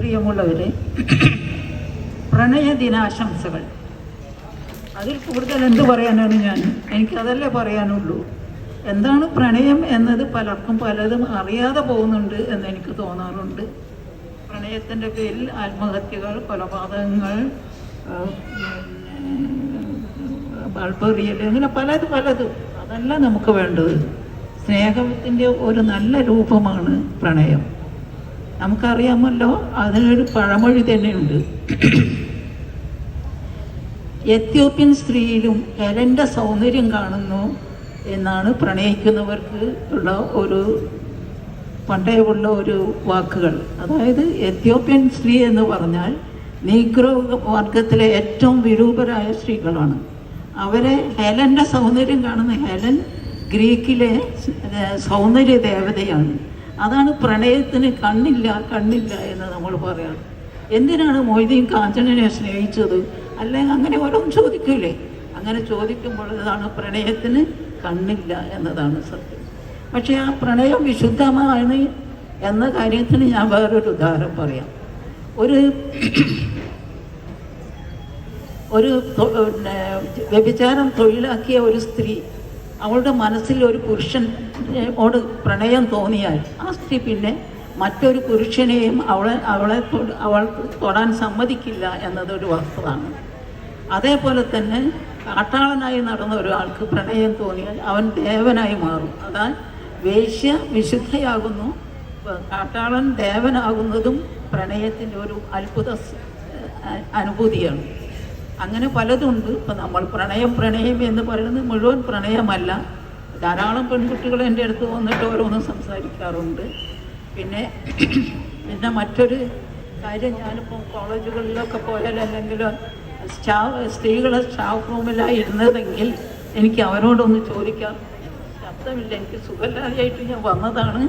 പ്രിയമുള്ളവരെ, പ്രണയ ദിനാശംസകൾ. അതിൽ കൂടുതൽ എന്ത് പറയാനാണ് എനിക്കതല്ലേ പറയാനുള്ളൂ. എന്താണ് പ്രണയം എന്നത് പലർക്കും പലതും അറിയാതെ പോകുന്നുണ്ട് എന്ന് എനിക്ക് തോന്നാറുണ്ട്. പ്രണയത്തിൻ്റെ പേരിൽ ആത്മഹത്യകൾ, കൊലപാതകങ്ങൾ, ബൾബെറിയൽ, അങ്ങനെ പലതും അതല്ല നമുക്ക് വേണ്ടത്. സ്നേഹത്തിൻ്റെ ഒരു നല്ല രൂപമാണ് പ്രണയം. നമുക്കറിയാമല്ലോ, അതിനൊരു പഴമൊഴി തന്നെയുണ്ട്. എത്യോപ്യൻ സ്ത്രീയിലും ഹെലൻ്റെ സൗന്ദര്യം കാണുന്നു എന്നാണ് പ്രണയിക്കുന്നവർക്ക് ഉള്ള ഒരു പണ്ടേ ഉള്ള ഒരു വാക്കുകൾ. അതായത് എത്യോപ്യൻ സ്ത്രീ എന്ന് പറഞ്ഞാൽ നീഗ്രോ വർഗത്തിലെ ഏറ്റവും വിരൂപരായ സ്ത്രീകളാണ്. അവരെ ഹെലൻ്റെ സൗന്ദര്യം കാണുന്ന ഹെലൻ ഗ്രീക്കിലെ സൗന്ദര്യ ദേവതയാണ്. അതാണ് പ്രണയത്തിന് കണ്ണില്ല എന്ന് നമ്മൾ പറയാറ്. എന്തിനാണ് മൊയ്തീൻ കാഞ്ചനനെ സ്നേഹിച്ചത്? അല്ലെങ്കിൽ അങ്ങനെ ഓരോന്നും ചോദിക്കൂലേ? അങ്ങനെ ചോദിക്കുമ്പോൾ ഇതാണ് പ്രണയത്തിന് കണ്ണില്ല എന്നതാണ് സത്യം. പക്ഷേ ആ പ്രണയം വിശുദ്ധമാണ് എന്ന കാര്യത്തിന് ഞാൻ വേറൊരു ഉദാഹരണം പറയാം. ഒരു വ്യഭിചാരം തൊഴിലാക്കിയ ഒരു സ്ത്രീ, അവളുടെ മനസ്സിൽ ഒരു പുരുഷനോട് പ്രണയം തോന്നിയാൽ ആ സ്ത്രീ പിന്നെ മറ്റൊരു പുരുഷനെയും അവൾ തൊടാൻ സമ്മതിക്കില്ല എന്നതൊരു വസ്തുതയാണ്. അതേപോലെ തന്നെ കാട്ടാളനായി നടന്ന ഒരാൾക്ക് പ്രണയം തോന്നിയാൽ അവൻ ദേവനായി മാറും. അതാ വേശ്യ വിശുദ്ധയാകുന്നു, കാട്ടാളൻ ദേവനാകുന്നതും പ്രണയത്തിൻ്റെ ഒരു അത്ഭുത അനുഭൂതിയാണ്. അങ്ങനെ പലതുണ്ട്. ഇപ്പം നമ്മൾ പ്രണയം എന്ന് പറയുന്നത് മുഴുവൻ പ്രണയമല്ല. ധാരാളം പെൺകുട്ടികൾ എൻ്റെ അടുത്ത് വന്നിട്ട് ഓരോന്നും സംസാരിക്കാറുണ്ട്. പിന്നെ മറ്റൊരു കാര്യം, ഞാനിപ്പോൾ കോളേജുകളിലൊക്കെ പോയാൽ അല്ലെങ്കിൽ സ്ത്രീകളെ സ്റ്റാഫ് റൂമിലായി ഇരുന്നതെങ്കിൽ എനിക്ക് അവരോടൊന്ന് ചോദിക്കാം. ശബ്ദമില്ല, എനിക്ക് സുഖമില്ലാതെയായിട്ട് ഞാൻ വന്നതാണ്.